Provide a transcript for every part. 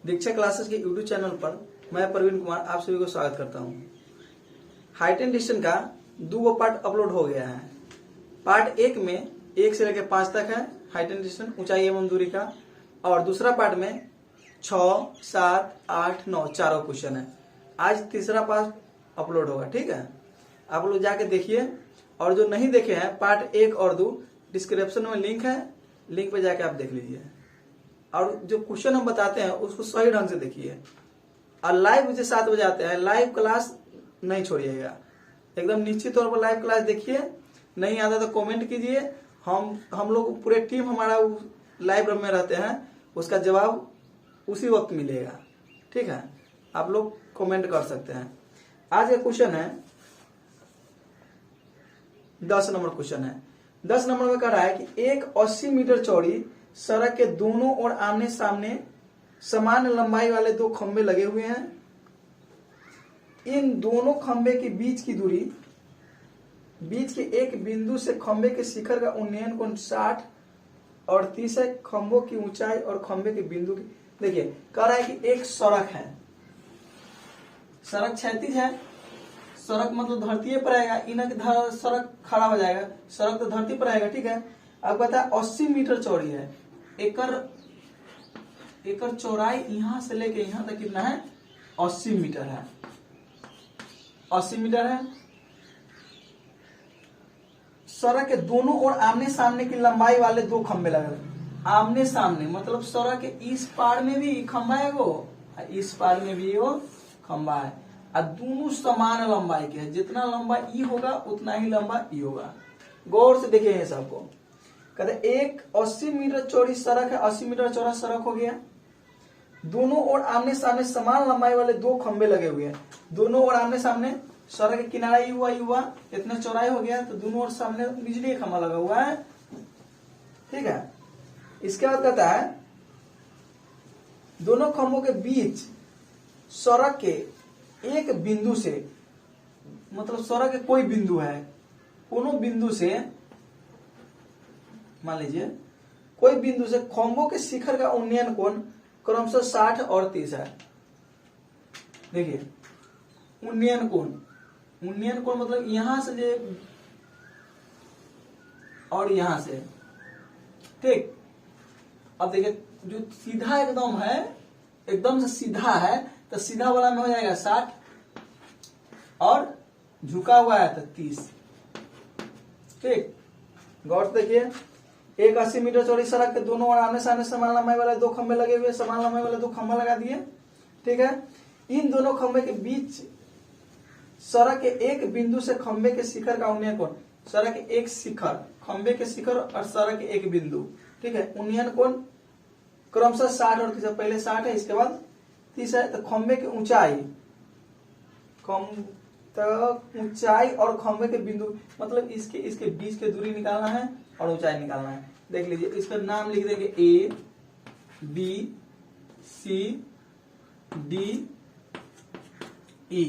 दीक्षा classes के YouTube channel पर मैं प्रवीण कुमार आप सभी को स्वागत करता हूं। हाइट एंड डिस्टेंस का दो पार्ट अपलोड हो गया है। पार्ट 1 में 1 से लेकर 5 तक है हाइट एंड डिस्टेंस ऊंचाई एवं दूरी का, और दूसरा पार्ट में 6, 7, 8, 9 चारों क्वेश्चन है। आज तीसरा पार्ट अपलोड होगा, ठीक है। आप लोग जाके देखिए, और जो नहीं देखे हैं पार्ट 1 और 2 डिस्क्रिप्शन में लिंक है, लिंक पे जाके आप देख लीजिए। और जो क्वेश्चन हम बताते हैं उसको सही ढंग से देखिए। और लाइव मुझे 7 बजे आते हैं, लाइव क्लास नहीं छोड़िएगा, एकदम निश्चित तौर पर लाइव क्लास देखिए। नहीं आता तो कमेंट कीजिए, हम लोग पूरे टीम हमारा लाइव रूम में रहते हैं, उसका जवाब उसी वक्त मिलेगा, ठीक है। आप लोग कमेंट कर सकते हैं। आज का क्वेश्चन है 10 नंबर क्वेश्चन है। 10 नंबर में कह रहा है कि एक 80 मीटर चौड़ी सड़क के दोनों ओर आमने सामने समान लंबाई वाले 2 खंबे लगे हुए हैं। इन दोनों खंबे के बीच की दूरी, बीच के एक बिंदु से खंबे के शिखर का उन्नयन कोण 60 और 30 है। खंभों की ऊंचाई और खंबे के बिंदु की, देखिए कह रहा है कि एक सड़क है, सड़क क्षैतिज है, सड़क मतलब धरती पर आएगा, इनका सड़क खड़ा हो जाएगा, सड़क तो धरती पर आएगा, ठीक है। अब बता 80 मीटर चौड़ी है, एकर चौड़ाई यहां से लेके यहां तक कितना है? 80 मीटर है, 80 मीटर है। सड़क के दोनों ओर आमने सामने की लंबाई वाले 2 खंबे लगे। आमने सामने मतलब सड़क के इस पार में भी खंबा है वो, इस पार में भी वो खंबा है, और दोनों समान लंबाई के है। जितना लंबा ई होगा उतना ही लंबा ई होगा। गौर से देखिए ये सबको। कहते एक 80 मीटर चौड़ी सड़क है, 80 मीटर चौड़ा सड़क हो गया। दोनों ओर आमने सामने समान लंबाई वाले 2 खंबे लगे हुए हैं। दोनों ओर आमने सामने, सड़क के किनारा ही हुआ इतना चौड़ाई हो गया, तो दोनों ओर सामने बिजली का खंबा लगा हुआ है, ठीक है। इसके बाद कहता है दोनों खंभों के बीच सड़क के एक बिंदु से, मतलब सड़क के कोई बिंदु है, कोनो बिंदु से मान लीजिए कोई बिंदु से खंभों के शिखर का उन्नयन कोण क्रमशः 60 और 30 है। देखिए उन्नयन कोण मतलब यहां से जे और यहां से, ठीक। अब देखिए जो सीधा एकदम है, एकदम से सीधा है, तो सीधा वाला में हो जाएगा 60 और झुका हुआ है तो 30, ठीक। गौर से देखिए, एक 80 मीटर चौड़ी सड़क के दोनों ओर आमने सामने समान लंबाई वाले 2 खंबे लगे हुए, समान लंबाई वाले 2 खंबा लगा दिए, ठीक है। इन दोनों खंबे के बीच सड़क के एक बिंदु से खंबे के शिखर का उन्नयन कोण, सड़क के एक शिखर, खंबे के शिखर और सड़क के एक बिंदु, ठीक है, उन्नयन कोण क्रमशः 60 और 30, पहले 60 है इसके बाद 30 है। तो खंबे की ऊंचाई, ऊंचाई और खंबे के बिंदु मतलब इसके बीच की दूरी निकालना है और ऊंचाई निकालना है। देख लीजिए, इसका नाम लिख देंगे A, B, C, D, E,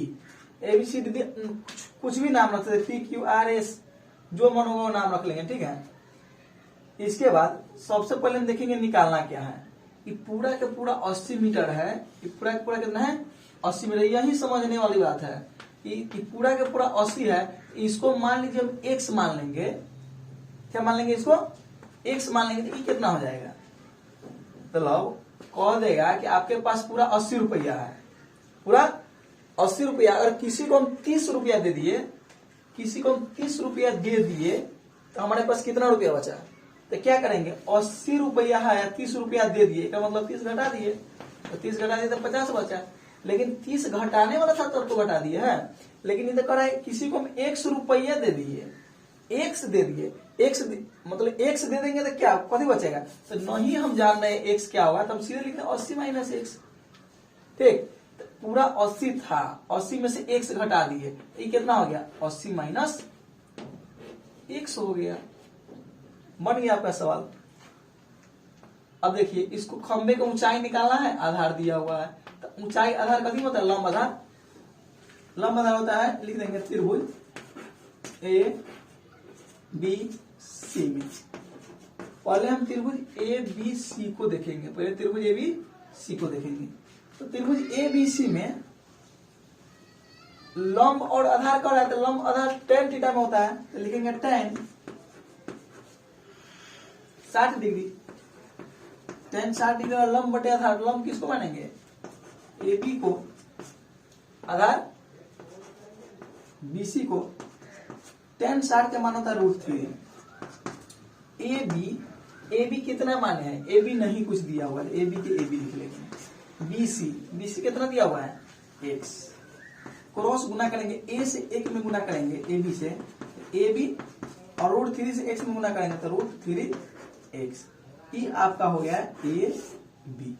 ABCD, कुछ भी नाम रख सकते, PQRS, जो मन होगा वो नाम रख लेंगे, ठीक है। इसके बाद सबसे पहले हम देखेंगे निकालना क्या है। ये पूरा का पूरा 80 मीटर है, ये पूरा का पूरा कितना है? 80 मीटर। यही समझने वाली बात है कि पूरा का पूरा 80 है। इसको मान लीजिए हम x मान लेंगे, क्या मान लेंगे? इसको x मान लेंगे, तो ये कितना हो जाएगा? तो लो कह देगा कि आपके पास पूरा 80 रुपया है, पूरा 80 रुपया। अगर किसी को हम 30 रुपया दे दिए, किसी को हम 30 रुपया दे दिए, तो हमारे पास कितना रुपया बचा? तो क्या करेंगे? 80 रुपया है, 30 रुपया दे दिए, का मतलब 30 घटा दिए, तो 30 घटा दिए तो 50 बचा। लेकिन 30 घटाने वाला था तब तो घटा दिए है, लेकिन ये तो कह रहा है किसी को हम 100 रुपया दे दिए, x दे दिए, मतलब x दे देंगे तो क्या कभी बचेगा? तो नहीं हम जान रहे x क्या होगा, तो हम सीधे लिखते हैं 80 माइनस x, ठीक। तो पूरा 80 था, 80 में से x घटा दिए, तो ये कितना हो गया? 80 माइनस x हो गया। बन गया आपका सवाल। अब देखिए, इसको खंबे का ऊंचाई निकालना है, आधार दिया हुआ है, तो ऊंचाई आधार कभी होता है? लंब आधार। लंब आधार होता है, लिख देंगे त्रिभुज ABC में। पहले हम त्रिभुज ABC को देखेंगे, पहले त्रिभुज सी को देखेंगे। तो त्रिभुज ए बी सी में लंब और आधार क्या रहता है, लंब आधार tan थीटा में होता है, तो लिखेंगे tan 60 डिग्री, tan 60 डिग्री और लंब बटे आधार, लंब किसको मानेंगे, ए बी को, आधार बीसी को। tan 60 का मान होता है √3। ए बी कितना माने हैं, ए बी नहीं कुछ दिया हुआ है, ए बी के ए बी लिख लेंगे। बीसी कितना दिया हुआ है, x, क्रॉस गुना करेंगे, ए से एक में गुना करेंगे, ए बी से, ए बी और √3 से x में गुना करेंगे तो √3x। ये आपका हो गया ए बी,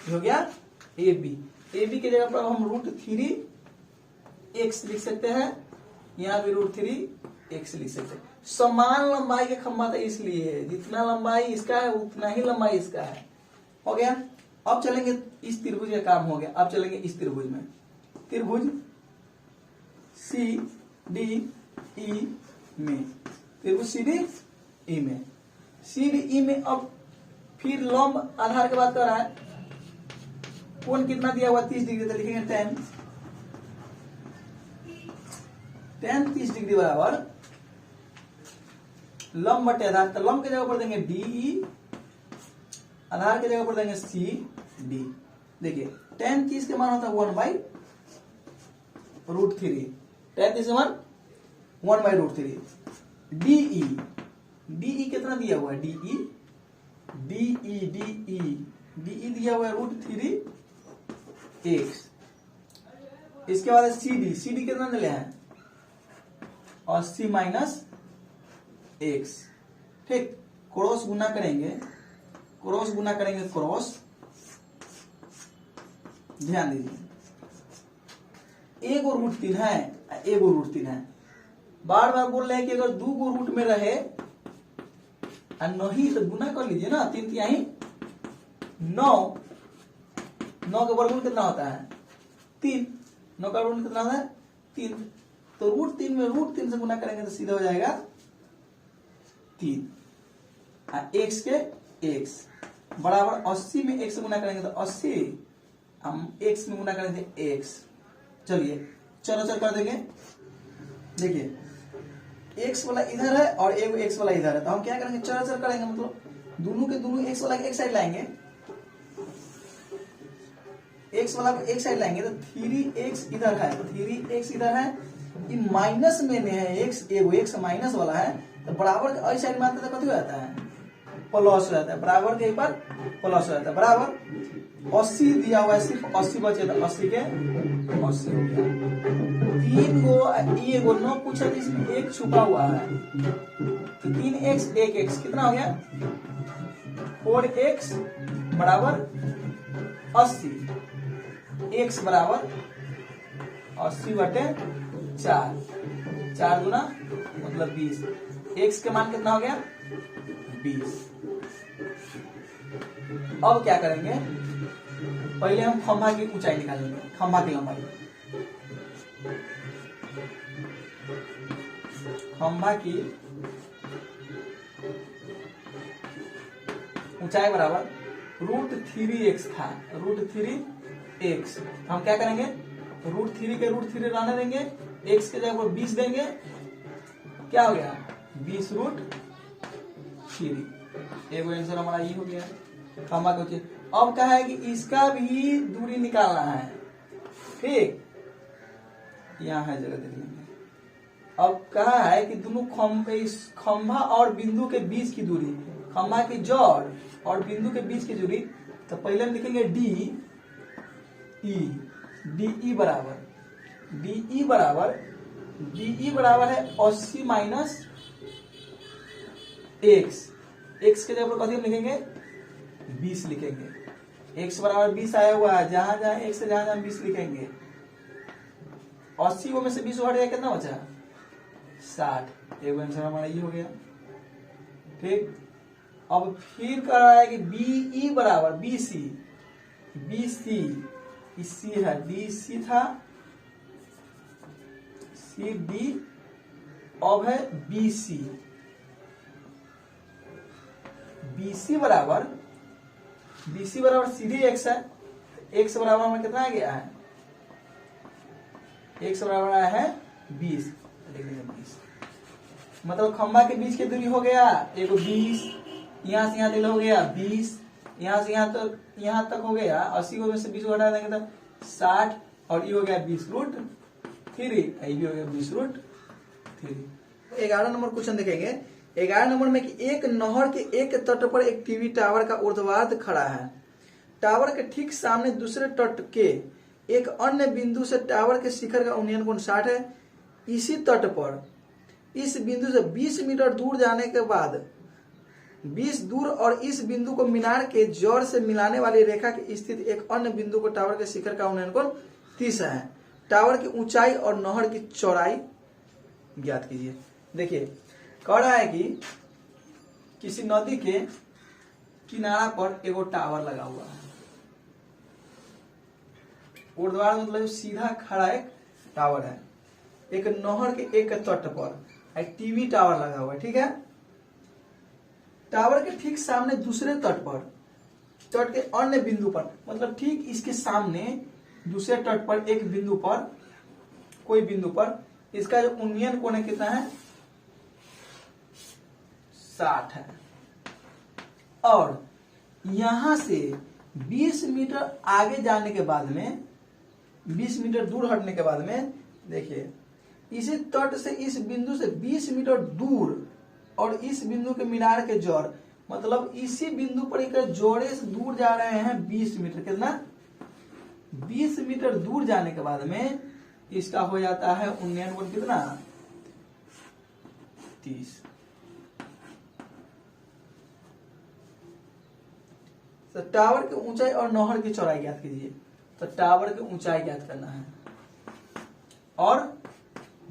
हो गया ए बी। ए बी के जगह पर हम √3x लिख सकते हैं, यहाँ भी √3x लिख सकते हैं। समान लंबाई के खंभा था, इसलिए जितना लंबाई इसका है उतना ही लंबाई इसका है। हो गया। अब चलेंगे इस त्रिभुज का काम हो गया। अब चलेंगे इस त्रिभुज में, त्रिभुज सी डी ई में, त्रिभुज सी डी ई में, सी डी ई में अब फिर लंब आधार के बात कर रहा है। कोण कितना दिया हुआ 30 डिग्री, तो लिखेंगे tan 30 डिग्री बराबर लंब बटे आधार, तो लंब के जगह पर देंगे डीई, आधार के जगह पर देंगे सी डी। देखिए tan 30 के मान होता है 1/√3, tan 30 के मान 1/√3। डीई कितना दिया हुआ है, डीई दिया हुआ है √3x। इसके बाद सी डी कितना ले हैं, 80 - x। ठीक, क्रॉस गुना करेंगे, क्रॉस, ध्यान दीजिए, एगो √3 है, एगो √3 है। बार बार बोल रहे हैं कि अगर 2 गो रूट में रहे और नहीं तो गुना कर लीजिए ना, 3 तिहाई 9, 9 का वर्गमूल कितना होता है 3, 9 का वर्गमूल कितना होता है 3, तो √3 में √3 से गुना करेंगे तो सीधा हो जाएगा 3। x के x बराबर 80 में x से गुना करेंगे तो 80, हम x में गुना करेंगे x। चलिए चलो कर देंगे। देखिए x वाला इधर है और एक x वाला इधर है, तो हम क्या करेंगे, चलो करेंगे, मतलब दोनों के दोनों x वाला एक साइड लाएंगे, x वाला को एक साइड लाएंगे तो 3x इधर है, तो 3x इधर है, ये माइनस में है x, एगो x माइनस वाला है, तो बराबर के साइड में आता है कथी हो जाता है, प्लस रहता है, बराबर के एक बार प्लस रहता है। बराबर 80 दिया हुआ है, सिर्फ 80 बचे, तो 80 के 80 हो गया। 3 गो एगो 9 पूछा तो इसमें 1 छुपा हुआ है, तो 3x 1x कितना हो गया 4x बराबर 80, x बराबर 80/4, 4 गुना मतलब 20, x के मान कितना हो गया 20। अब क्या करेंगे, पहले हम खंभा की ऊंचाई निकालेंगे, खंभा की लंबाई, खंभा की ऊंचाई बराबर √3x था, √3x। हम क्या करेंगे, √3 के √3 रहने देंगे, x के जगह पर 20 देंगे, क्या हो गया 20√3। एगो आंसर हमारा ये हो गया खंभा के ऊंचाई। अब क्या है कि इसका भी दूरी निकालना है, ठीक, यहाँ है जगह देख लेंगे। अब कहा है कि दोनों खंभा और बिंदु के बीच की दूरी, खंभा की जड़ और बिंदु के बीच की दूरी, तो पहले हम लिखेंगे डीई बराबर है 80 - x के जगह पर कथी हम लिखेंगे 20 लिखेंगे, x बराबर 20 आया हुआ है, जहां जहां x से जहां 20 लिखेंगे। 80 में से 20 हट गया, कितना बचा 60। एक आंसर हमारा ये हो गया, ठीक। अब फिर कर रहा है कि बीई बराबर बीसी है, बीसी था, सी डी, अब है बीसी बराबर BC बराबर सीधे x है, x बराबर हमें कितना आ गया है, x बराबर आया है 20, लिख देंगे 20। मतलब खंभा के बीच की दूरी हो गया एगो 20, यहाँ से यहाँ तक हो गया 20, यहाँ से यहाँ तक हो गया 80 में से 20 घटा देंगे तो 60, और ये हो गया 20√3, ये भी हो गया 20√3। 11 नंबर क्वेश्चन देखेंगे। 11 नंबर में कि एक नहर के एक तट पर एक टीवी टावर का ऊर्ध्वाधर खड़ा है। टावर के ठीक सामने दूसरे तट के एक अन्य बिंदु से टावर के शिखर का उन्नयन कोण 60 है। इसी तट पर इस बिंदु से 20 मीटर दूर जाने के बाद 20 दूर और इस बिंदु को मीनार के जड़ से मिलाने वाली रेखा के स्थित एक अन्य बिंदु को टावर के शिखर का उन्नयन कोण 30 है। टावर की ऊंचाई और नहर की चौड़ाई ज्ञात कीजिए। देखिए कह रहा है कि किसी नदी के किनारा पर एगो टावर लगा हुआ है। ऊर्ध्वाधर मतलब सीधा खड़ा एक टावर है। एक नहर के एक तट पर एक टीवी टावर लगा हुआ है, ठीक है। टावर के ठीक सामने दूसरे तट पर, तट के अन्य बिंदु पर, मतलब ठीक इसके सामने दूसरे तट पर एक बिंदु पर, कोई बिंदु पर इसका जो उन्नयन कोण है कितना है, 60 है। और यहां से 20 मीटर आगे जाने के बाद में, 20 मीटर दूर हटने के बाद में, देखिए इसी तट से इस बिंदु से 20 मीटर दूर और इस बिंदु के मीनार के जड़, मतलब इसी बिंदु पर एक जोड़े से दूर जा रहे हैं 20 मीटर, कितना 20 मीटर दूर जाने के बाद में इसका हो जाता है उन्नयन कोण कितना 30। तो टावर की ऊंचाई और नहर की चौड़ाई ज्ञात कीजिए। तो टावर की ऊंचाई ज्ञात करना है और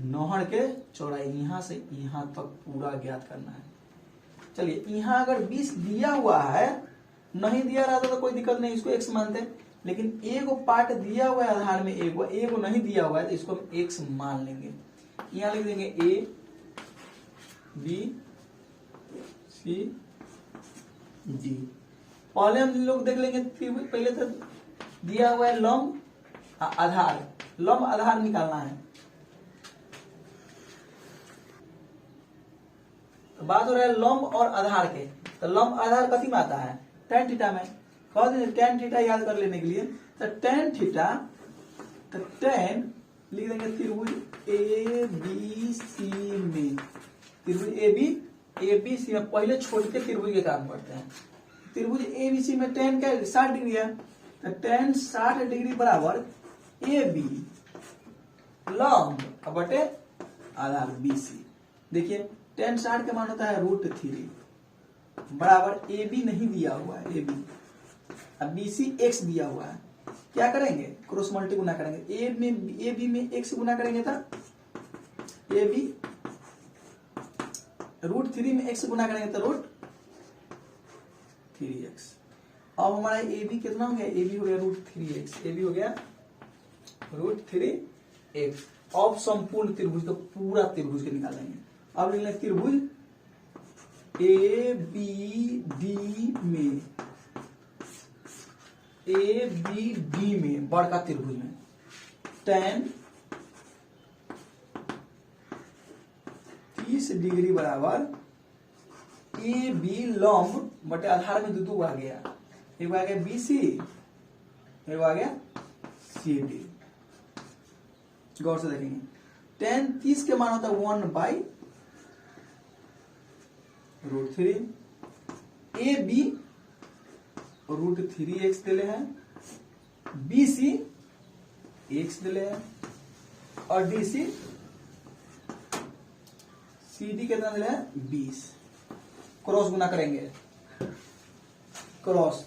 नहर के चौड़ाई यहां से यहां तक पूरा ज्ञात करना है। चलिए यहां अगर 20 दिया हुआ है, नहीं दिया रहता तो कोई दिक्कत नहीं, इसको x मानते, लेकिन एगो पार्ट दिया हुआ है आधार में, एगो नहीं दिया हुआ है तो इसको हम x मान लेंगे। यहां लिख देंगे a b c d। पहले हम लोग देख लेंगे, पहले तो दिया हुआ है लंब आधार, लंब आधार निकालना है। तो बात हो रहा है लंब और आधार के, तो लंब आधार कथी में आता है, tan थीटा में। कह देंगे tan थीटा याद कर लेने के लिए, तो tan थीटा, तो tan लिख देंगे त्रिभुज ए बी सी में, त्रिभुज ए बी सी में पहले छोटे त्रिभुज के काम करते हैं। त्रिभुज ए बी सी में tan क्या 60 डिग्री है, तो tan 60 डिग्री बराबर ए बी लंब बटे आधार बी सी। देखिए tan 60 का मान होता है √3 बराबर ए बी नहीं दिया हुआ है, ए बी, अब बी सी एक्स दिया हुआ है। क्या करेंगे, क्रॉस मल्टी गुना करेंगे, ए बी में एक्स गुना करेंगे तो ए बी, √3 में एक्स गुना करेंगे तो √3x। अब हमारा ए बी कितना हो गया, ए बी हो गया √3x, ए बी हो गया √3x। अब संपूर्ण त्रिभुज, तो पूरा त्रिभुज के निकालेंगे। अब लिख लें त्रिभुज ए बी डी में, ए बी डी में बड़का त्रिभुज में tan 30 डिग्री बराबर ए बी लंब बटे आधार में दो आ गया, एक आ गया बी सी, एक आ गया सी डी। गौर से देखेंगे tan 30 के मान होता है 1/√3, ए बी √3x दिले हैं, बी सी x दिले हैं, और डी सी सी डी कितना दिले हैं 20। क्रॉस गुना करेंगे, क्रॉस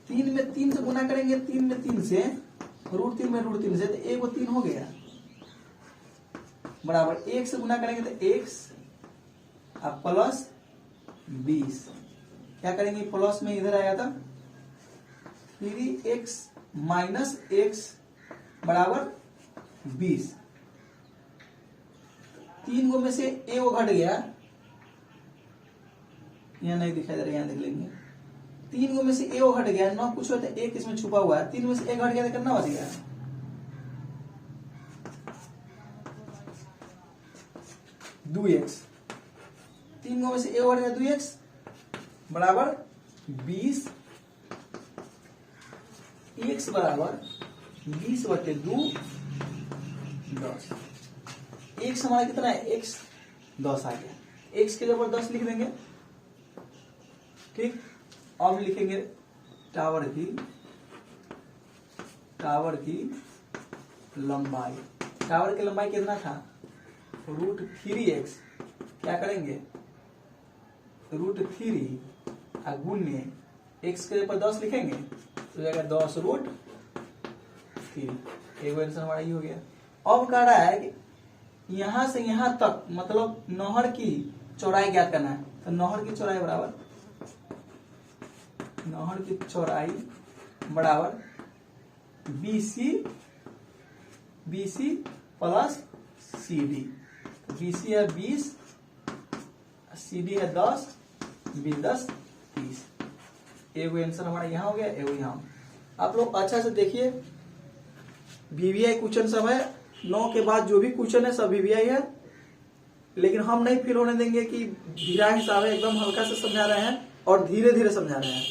3 में 3 से गुना करेंगे, 3 में 3 से, √3 में √3 से, तो एगो 3 हो गया बराबर 1 से गुना करेंगे तो x अब प्लस 20। क्या करेंगे, प्लस में इधर आया था 3x माइनस x बराबर 20। 3 गो में से एगो घट गया, यहां नहीं दिखाई दे रहा, यहां देख लेंगे। 3 में से ए घट गया, 9 कुछ होता है, एक इसमें छुपा हुआ है, 3 में से ए घट गया तो कितना बच गया? 2x। 3 में से ए घट गया 2x बराबर 20, x बराबर 20/2 10। x हमारा कितना है? x 10 आ गया। x के जगह 10 लिख देंगे, ठीक। अब लिखेंगे टावर की लंबाई। टावर की लंबाई कितना था? √3x। क्या करेंगे? √3 गुण्य x के ऊपर 10 लिखेंगे तो जाएगा 10√3। एक आंसर हमारा ये हो गया। अब कह रहा है कि यहां से यहां तक मतलब नहर की चौड़ाई ज्ञात करना है। तो नहर की चौड़ाई बराबर BC प्लस CD। BC है 20, CD है 10, 20 10 30। एगो आंसर हमारा यहाँ हो गया, एगो यहाँ। आप लोग अच्छा से देखिए, VVI क्वेश्चन सब है। 9 के बाद जो भी क्वेश्चन है सब VVI है, लेकिन हम नहीं फील होने देंगे कि धीरा हिसाब है, एकदम हल्का से समझा रहे हैं और धीरे धीरे समझा रहे हैं।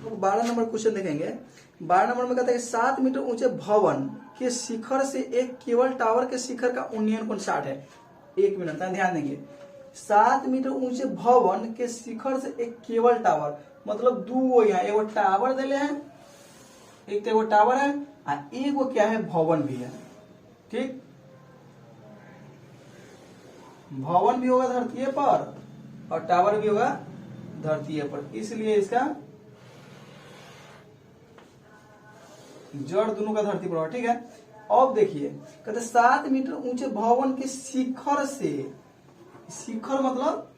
तो 12 नंबर क्वेश्चन देखेंगे। 12 नंबर में कहता है 7 मीटर ऊंचे भवन के शिखर से एक केबल टावर के शिखर का उन्नयन कोण 60 है। 1 मिनट ध्यान देंगे। 7 मीटर ऊंचे भवन के शिखर से एक केबल टावर मतलब 2 यहाँ एगो टावर दिले हैं, एक तो एगो टावर है और एगो क्या है? भवन भी है, ठीक। भवन भी होगा धरती पर और टावर भी होगा धरती पर, इसलिए इसका जड़ दोनों का धरती पर होगा, ठीक है। अब देखिए कहते 7 मीटर ऊंचे भवन के शिखर से, शिखर मतलब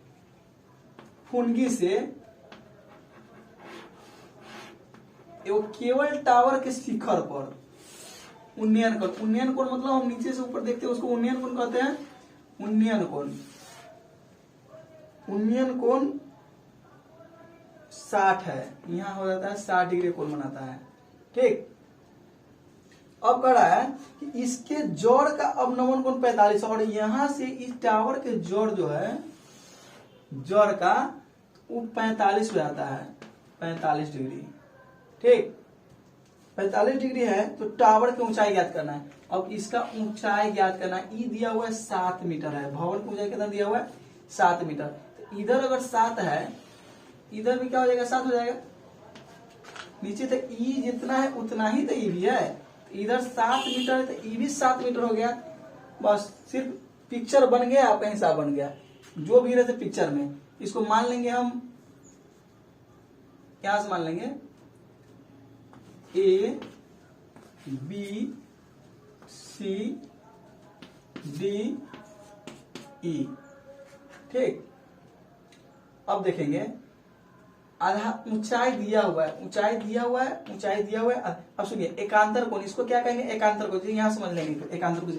फुनगी से एगो केबल टावर के शिखर पर उन्नयन कोण। उन्नयन कोण मतलब हम नीचे से ऊपर देखते हैं उसको उन्नयन कोण कहते हैं। उन्नयन कोण 60 है, यहां हो जाता है 60 डिग्री कोण बनाता है, ठीक। अब कह रहा है कि इसके जोड़ का अवनमन कोण 45 और यहां से इस टावर के जोड़ जो है जोड़ का वो 45 हो जाता है, 45 डिग्री, ठीक। 45 डिग्री है तो टावर की ऊंचाई ज्ञात करना है। अब इसका ऊंचाई ज्ञात करना है। ई दिया हुआ है 7 मीटर है, भवन की ऊंचाई कितना दिया हुआ है? 7 मीटर। तो इधर अगर 7 है, इधर भी क्या हो जाएगा? 7 हो जाएगा। नीचे तक ई जितना है उतना ही तो ई भी है, इधर 7 मीटर है तो ई भी 7 मीटर हो गया। बस सिर्फ पिक्चर बन गया, आपका हिसाब बन गया। जो भी रहते पिक्चर में इसको मान लेंगे हम, यहां से मान लेंगे A B C D E, ठीक। अब देखेंगे आधा ऊंचाई दिया हुआ है, ऊंचाई दिया हुआ है। अब सुनिए एकांतर कोण, इसको क्या कहेंगे? एकांतर कोण। यहां समझ लेंगे तो एकांतर कोण,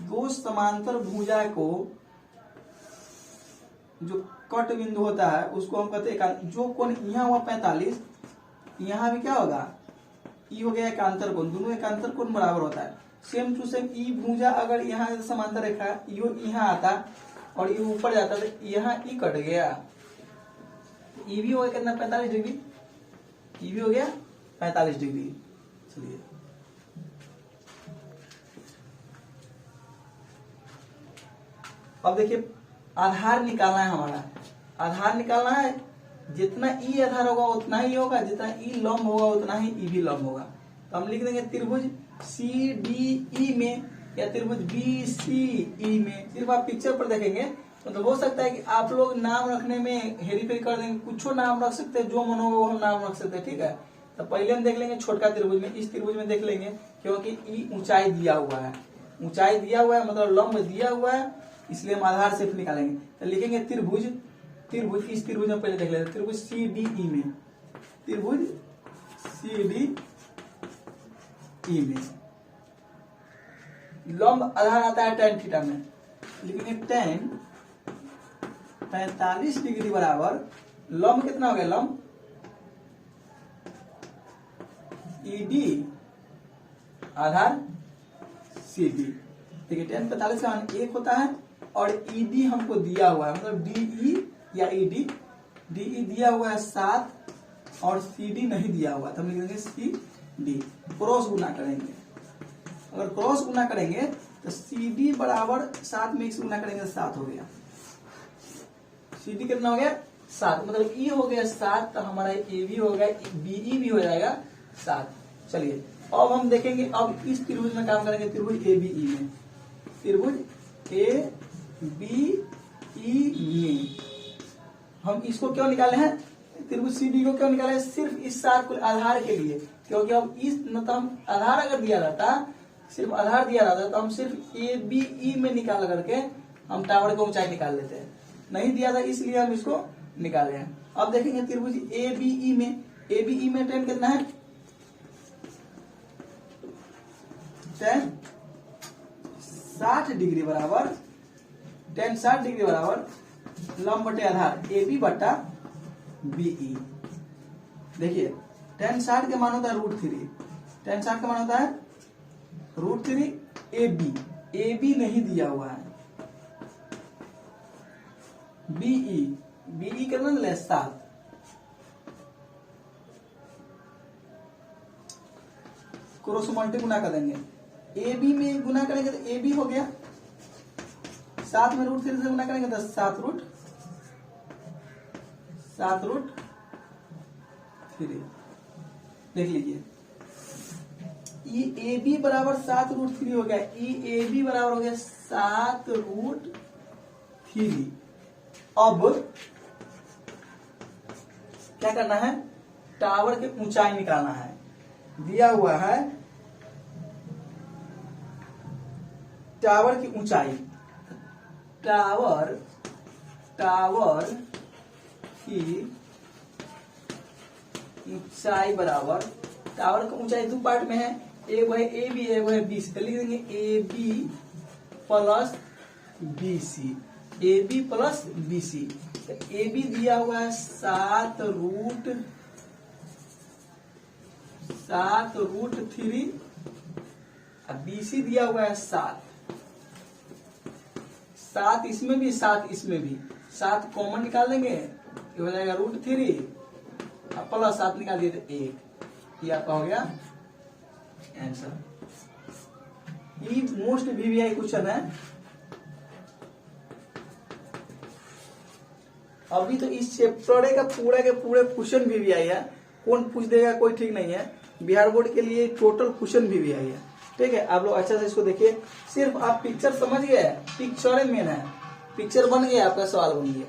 दो समांतर भुजा को जो कट बिंदु होता है उसको हम कहते हैं एकांतर। जो कोण यहाँ हुआ 45, यहाँ भी क्या होगा? ई हो गया एकांतर कोण। दोनों एकांतर कोण बराबर होता है। सेम टू सेम ई भुजा अगर यहाँ समांतर रेखा यहाँ आता और ये ऊपर जाता तो यहाँ ई कट गया, ई भी हो गया कितना? 45 डिग्री। ई भी हो गया 45 डिग्री। चलिए अब देखिए आधार निकालना है हमारा। आधार निकालना है, जितना ई आधार होगा उतना ही होगा, जितना ई लंब होगा उतना ही ई भी लंब होगा। तो हम लिख देंगे त्रिभुज CDE में या त्रिभुज BCE में। सिर्फ आप पिक्चर पर देखेंगे मतलब हो सकता है कि आप लोग नाम रखने में हेरी फेरी कर देंगे, कुछ नाम रख सकते हैं, जो मन होगा वो हम नाम रख सकते हैं, ठीक है। तो पहले हम देख लेंगे छोटका त्रिभुज में। इस त्रिभुज में देख लेंगे क्योंकि ई ऊंचाई दिया हुआ है, ऊंचाई दिया हुआ है मतलब लंब दिया हुआ है, इसलिए हम आधार सिर्फ निकालेंगे। तो लिखेंगे त्रिभुज इस त्रिभुज में पहले देख लेते हैं। त्रिभुज CDE में, त्रिभुज CDE में लंब आधार आता है tan थीटा में। लिखेंगे tan 45 डिग्री बराबर लंब कितना हो गया? लंब ईडी आधार CD। देखिए 1045 का मान 1 होता है और ईडी हमको दिया हुआ है, मतलब DE या ईडी, DE दिया हुआ है 7 और CD नहीं दिया हुआ, तो हम लिख देंगे CD। क्रॉस गुना करेंगे, अगर क्रॉस गुना करेंगे तो CD बराबर 7 में 1 गुना करेंगे तो 7 हो गया। CD कितना हो गया 7, मतलब E हो गया 7, तो हमारा AB हो गया, BE भी हो जाएगा 7। चलिए अब हम देखेंगे, अब इस त्रिभुज में काम करेंगे, त्रिभुज ABE में, त्रिभुज ABE में हम इसको क्यों निकाले हैं, त्रिभुज CD को क्यों निकाले हैं, सिर्फ इस 7 को आधार के लिए, क्योंकि अब इस मतलब हम आधार अगर दिया रहता, सिर्फ आधार दिया रहता तो हम सिर्फ ABE में निकाल करके हम टावर की ऊंचाई निकाल लेते हैं, नहीं दिया था इसलिए हम इसको निकाले हैं। अब देखेंगे त्रिभुज ABE में, ABE में tan कितना है, tan 60 डिग्री बराबर, tan 60 डिग्री बराबर लंब बटे आधार AB बटा BE। देखिए tan 60 का मान होता है √3, tan 60 का मान होता है √3 AB नहीं दिया हुआ है, BE कितना दिया 7, क्रॉस मल्टी गुना कर देंगे, AB में गुना करेंगे तो AB हो गया, 7 में √3 से गुना करेंगे तो 7√3। देख लीजिए AB बराबर 7√3 हो गया, AB बराबर हो गया 7√3। अब क्या करना है, टावर की ऊंचाई निकालना है, दिया हुआ है टावर की ऊंचाई, टावर की ऊंचाई बराबर, टावर की ऊंचाई 2 पार्ट में है, एक है AB एक है BC, तो लिख देंगे AB plus BC, AB plus BC। तो AB दिया हुआ है 7√3 और BC दिया हुआ है 7 इसमें भी 7 इसमें भी, 7 कॉमन निकाल लेंगे, ये हो जाएगा √3 और प्लस 7 निकाल दिए तो 1, ये आपका हो गया आंसर। ये मोस्ट VVI क्वेश्चन है। अभी तो इस चैप्टर का पूरा के पूरे क्वेश्चन VVI है, कौन पूछ देगा कोई ठीक नहीं है, बिहार बोर्ड के लिए टोटल क्वेश्चन VVI है। ठीक है, आप लोग अच्छा से इसको देखिए, सिर्फ आप पिक्चर समझ गए, पिक्चर मेन है, पिक्चर बन गया आपका सवाल बन गया।